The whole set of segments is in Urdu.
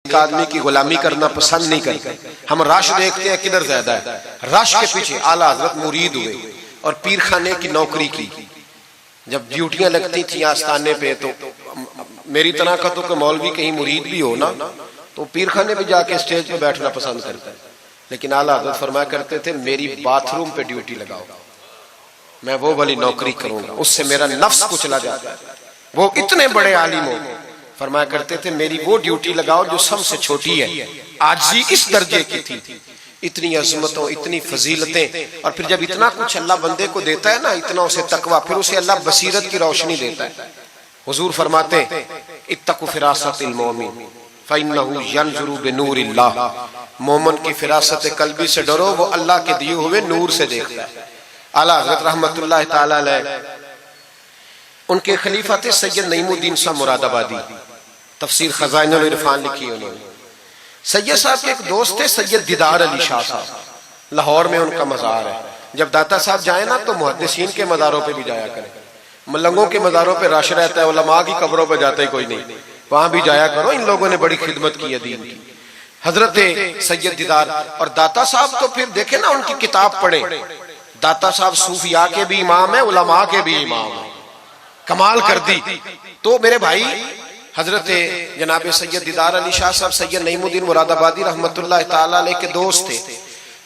نیک آدمی کی غلامی کرنا پسند نہیں کرتے. ہم رش دیکھتے ہیں کدھر زیادہ ہے. رش کے پیچھے اعلیٰ حضرت مرید ہوئے اور پیر خانے کی نوکری کی. جب ڈیوٹیاں لگتی تھیں آستانے پہ تو میری طرح کا تو کہ مولوی کہیں مرید بھی ہو نا تو پیر خانے پہ جا کے اسٹیج پہ بیٹھنا پسند کرتا ہے. لیکن اعلیٰ حضرت فرمایا کرتے تھے میری باتھ روم پہ ڈیوٹی لگاؤ, میں وہ والی نوکری کروں گا, اس سے میرا نفس کچلا جاتا ہے. وہ اتنے بڑے عالم ہو, فرمایا کرتے تھے میری وہ ڈیوٹی لگاؤ جو سب سے چھوٹی ہے. عاجزی اس درجے کی تھی, اتنی عظمتوں, اتنی فضیلتیں, اور پھر جب اتنا کچھ اللہ بندے کو دیتا ہے نا, اتنا اسے تقویٰ, پھر اسے اللہ بصیرت کی روشنی دیتا ہے. حضور فرماتے ہیں اتقوا فراست المومن فإنہ ینظر بنور اللہ, مومن کی فراست قلبی سے ڈرو, وہ اللہ کے دیے ہوئے نور سے دیکھتا ہے. اعلیٰ حضرت رحمت اللہ تعالی علیہ, ان کے خلیفہ تھے سید نعیم الدین صاحب مراد آبادی, تفسیر خزائن العرفان لکھی انہوں نے. سید صاحب کے ایک دوست تھے سید دیدار علی شاہ صاحب, لاہور میں ان کا مزار ہے. جب داتا صاحب جائیں نا تو محدثین کے مزاروں پہ بھی جایا کریں, ملنگوں کے مزاروں پہ رش رہتا ہے, علماء کی قبروں پہ جاتا ہی کوئی نہیں, وہاں بھی جایا کرو, ان لوگوں نے بڑی خدمت کی ہے دین کی. حضرت سید دیدار اور داتا صاحب تو پھر دیکھیں نا ان کی کتاب پڑھیں, داتا صاحب صوفیاء کے بھی امام ہیں, علماء کے بھی امام ہیں, کمال کر دی. تو میرے بھائی حضرت جناب سید دیدار علی شاہ صاحب سید نعیم الدین مراد آبادی رحمت اللہ تعالی علیہ کے دوست تھے.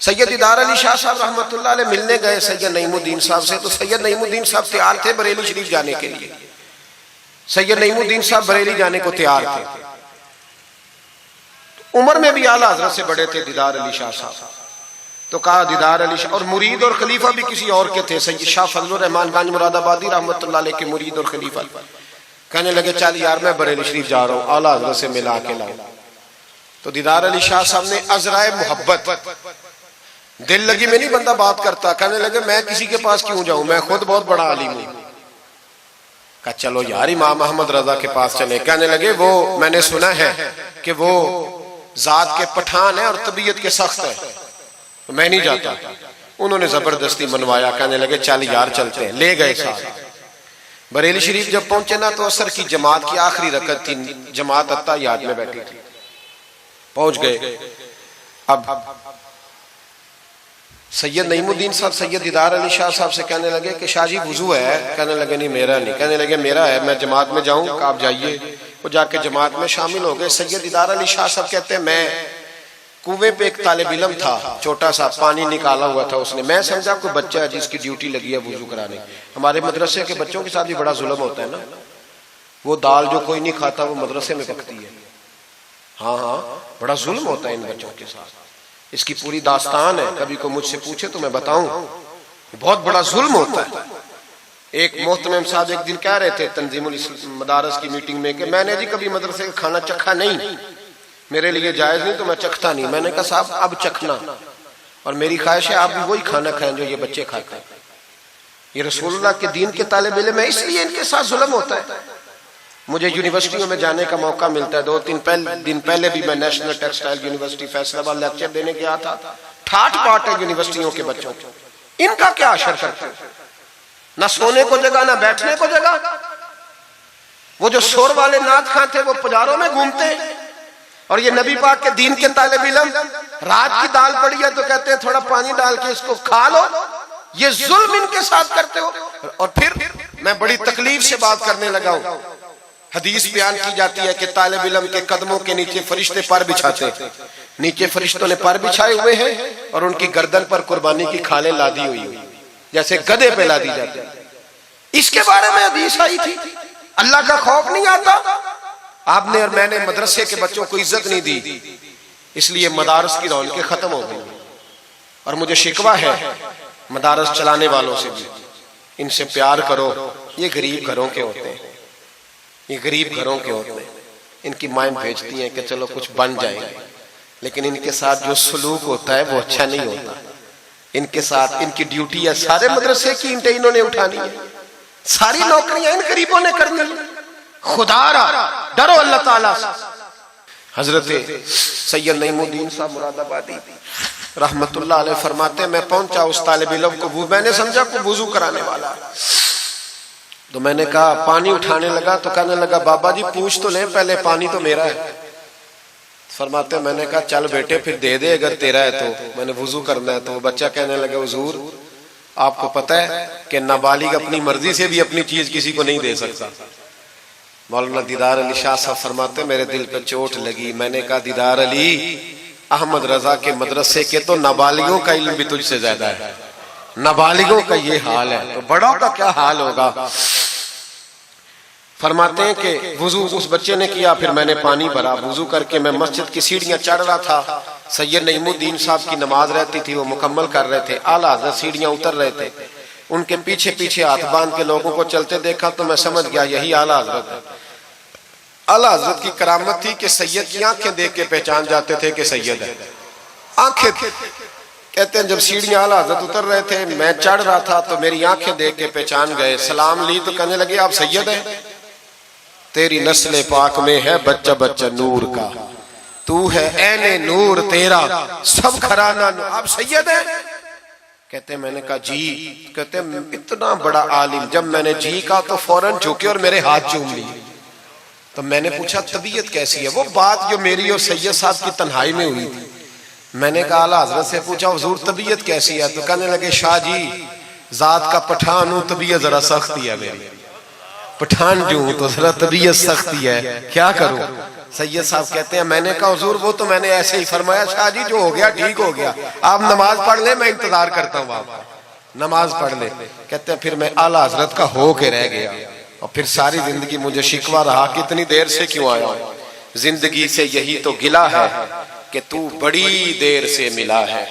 سید دیدار علی شاہ صاحب رحمت اللہ علیہ ملنے گئے سید نعیم الدین صاحب سے, تو سید نعیم الدین صاحب تیار تھے بریلی شریف جانے کے لیے. سید نعیم الدین صاحب بریلی جانے کو تیار تھے. عمر میں بھی اعلیٰ حضرت سے بڑے تھے دیدار علی شاہ صاحب. تو کہا دیدار علی شاہ, اور مرید اور خلیفہ بھی کسی اور کے تھے, سید شاہ فضل الرحمان گنج مراد آبادی رحمت اللہ علیہ کے مرید اور خلیفہ. کہنے لگے چل یار میں بریلی شریف جا رہا ہوں, اعلیٰ حضرت سے ملا کے لاؤ. تو دیدار علی شاہ صاحب نے عذرائے محبت, دل لگی میں نہیں بندہ بات کرتا, کہنے لگے میں کسی کے پاس کیوں جاؤں, میں خود بہت بڑا عالم ہوں. کہا چلو یار امام احمد رضا کے پاس چلے. کہنے لگے وہ میں نے سنا ہے کہ وہ ذات کے پٹھان ہے اور طبیعت کے سخت ہے, میں نہیں جاتا. انہوں نے زبردستی منوایا, کہنے لگے چل یار چلتے ہیں. لے گئے ساتھ. بریلی شریف جب پہنچے نا تو عصر کی جماعت کی آخری رکعت تھی, جماعت اتحیات میں بیٹھی تھی. پہنچ گئے. اب سید نعیم الدین صاحب سید دیدار علی شاہ صاحب سے کہنے لگے کہ شاہ جی وضو ہے, کہنے لگے نہیں میرا نہیں. کہنے لگے میرا ہے, میں جماعت میں جاؤں, کہ آپ جائیے. وہ جا کے جماعت میں شامل ہو گئے. سید دیدار علی شاہ صاحب کہتے ہیں میں کنویں پہ ایک طالب علم تھا, چھوٹا سا پانی نکالا ہوا تھا اس نے, میں سمجھا کوئی بچہ ہے جس کی ڈیوٹی لگی ہے وضو کرانے. ہمارے مدرسے کے بچوں کے ساتھ بھی بڑا ظلم ہوتا ہے نا, وہ دال جو کوئی نہیں کھاتا وہ مدرسے میں پکتی ہے. ہاں ہاں بڑا ظلم ہوتا ہے ان بچوں کے ساتھ, اس کی پوری داستان ہے, کبھی کو مجھ سے پوچھے تو میں بتاؤں, بہت بڑا ظلم ہوتا ہے. ایک محترم صاحب ایک دن کہہ رہے تھے تنظیم المدارس کی میٹنگ میں کہ میں نے جی کبھی مدرسے کا کھانا چکھا نہیں, میرے لیے جائز نہیں تو میں چکھتا نہیں. میں نے کہا صاحب اب چکھنا, اور میری خواہش ہے آپ بھی وہی کھانا کھائیں جو یہ بچے کھاتے ہیں. یہ رسول اللہ کے دین کے طالب علم ہے, اس لیے ان کے ساتھ ظلم ہوتا ہے. مجھے یونیورسٹیوں میں جانے کا موقع ملتا ہے, 2-3 دن پہلے بھی میں نیشنل ٹیکسٹائل یونیورسٹی فیصل آباد لیکچر دینے گیا تھا. ٹھاٹ پاٹ ہے یونیورسٹیوں کے بچوں, ان کا کیا اثر کرتا ہے, نہ سونے کو جگہ نہ بیٹھنے کو جگہ. وہ جو شور والے نعت خواں تھے وہ پجاروں میں گھومتے ہیں, اور یہ نبی پاک کے دین کے طالب علم رات کی دال پڑی ہے تو کہتے ہیں تھوڑا پانی ڈال کے اس کو کھا لو. یہ ظلم ان کے ساتھ کرتے ہو. اور پھر میں بڑی تکلیف سے بات کرنے لگا ہوں. حدیث بیان کی جاتی ہے کہ طالب علم کے قدموں کے نیچے فرشتے پر بچھاتے ہیں, نیچے فرشتوں نے پر بچھائے ہوئے ہیں اور ان کی گردن پر قربانی کی کھالیں لادی ہوئی ہیں جیسے گدے پہ لادی جاتی ہے. اس کے بارے میں حدیث آئی تھی. اللہ کا خوف نہیں آتا. آپ نے اور میں نے مدرسے کے بچوں کو عزت نہیں دی, اس لیے مدارس کی رونقیں ختم ہو گئی. اور مجھے شکوہ ہے مدارس چلانے والوں سے بھی, ان سے پیار کرو. یہ غریب گھروں کے ہوتے ہیں, یہ غریب گھروں کے ہوتے ہیں. ان کی مائیں بھیجتی ہیں کہ چلو کچھ بن جائیں گے, لیکن ان کے ساتھ جو سلوک ہوتا ہے وہ اچھا نہیں ہوتا. ان کے ساتھ ان کی ڈیوٹی ہے, سارے مدرسے کی اینٹیں انہوں نے اٹھانی ہے, ساری نوکریاں ان غریبوں نے کرنی. خدا را ڈرو اللہ تعالیٰ سے. حضرت سید نعیم الدین صاحب مراد آبادی رحمت اللہ علیہ فرماتے ہیں میں پہنچا اس طالب علم کو, میں نے سمجھا کو وضو کرانے والا. تو میں نے کہا پانی اٹھانے لگا تو کہنے لگا بابا جی پوچھ تو لیں پہلے, پانی تو میرا ہے. فرماتے ہیں میں نے کہا چل بیٹے پھر دے دے اگر تیرا ہے تو، میں نے وضو کرنا ہے۔ تو وہ بچہ کہنے لگے حضور آپ کو پتہ ہے کہ نابالغ اپنی مرضی سے بھی اپنی چیز کسی کو نہیں دے سکتا۔ مولانا دیدار علی شاہ صاحب فرماتے ہیں میرے دل پہ چوٹ لگی۔ میں نے کہا دیدار علی، احمد رضا کے مدرسے کے تو نابالغوں کا علم بھی تجھ سے زیادہ ہے، نابالغوں کا یہ حال ہے تو بڑوں کا کیا حال ہوگا۔ فرماتے ہیں کہ وضو اس بچے نے کیا، پھر میں نے پانی بھرا، وضو کر کے میں مسجد کی سیڑھیاں چڑھ رہا تھا۔ سید نعیم الدین صاحب کی نماز رہتی تھی، وہ مکمل کر رہے تھے، اعلیٰ حضرت سیڑھیاں اتر رہے تھے، ان کے پیچھے پیچھے ہاتھ باندھ کے لوگوں کو چلتے دیکھا تو میں سمجھ گیا یہی اعلیٰ حضرت ہے۔ اعلیٰ حضرت کی کرامت تھی کہ سید کی آنکھیں دیکھ کے پہچان جاتے تھے کہ سید ہے، آنکھیں کہتے ہیں جب سیڑھیاں اعلیٰ حضرت اتر رہے تھے میں چڑھ رہا تھا تو میری آنکھیں دیکھ کے پہچان گئے، سلام لی تو کہنے لگے آپ سید ہیں، تیری نسل پاک میں ہے بچہ بچہ نور کا، تو ہے عین نور تیرا سب گھرانہ نور، آپ سید ہیں؟ کہتے ہیں میں نے کہا جی، کہتے ہیں اتنا بڑا عالم، جب میں نے جی کہا تو فوراً جھکے اور میرے ہاتھ چوم لیے۔ تو میں نے پوچھا طبیعت کیسی ہے؟ وہ بات جو میری اور سید صاحب کی تنہائی میں ہوئی تھی، میں نے کہا اعلیٰ حضرت سے پوچھا حضور طبیعت کیسی ہے؟ تو کہنے لگے شاہ جی ذات کا پٹھان ہوں، طبیعت ذرا سختی ہے میری، پٹھان جو ہوں تو ذرا طبیعت سختی ہے، کیا کروں؟ سید صاحب کہتے ہیں میں نے کہا حضور وہ تو میں نے ایسے ہی فرمایا، شاہ جی جو ہو گیا ٹھیک ہو گیا، آپ نماز پڑھ لیں میں انتظار کرتا ہوں، آپ نماز پڑھ لیں۔ کہتے ہیں پھر میں اعلیٰ حضرت کا ہو کے رہ گیا، اور پھر ساری زندگی مجھے شکوہ رہا کہ اتنی دیر سے کیوں آیا ہوں، زندگی سے یہی تو گلہ ہے کہ تو بڑی دیر سے ملا ہے۔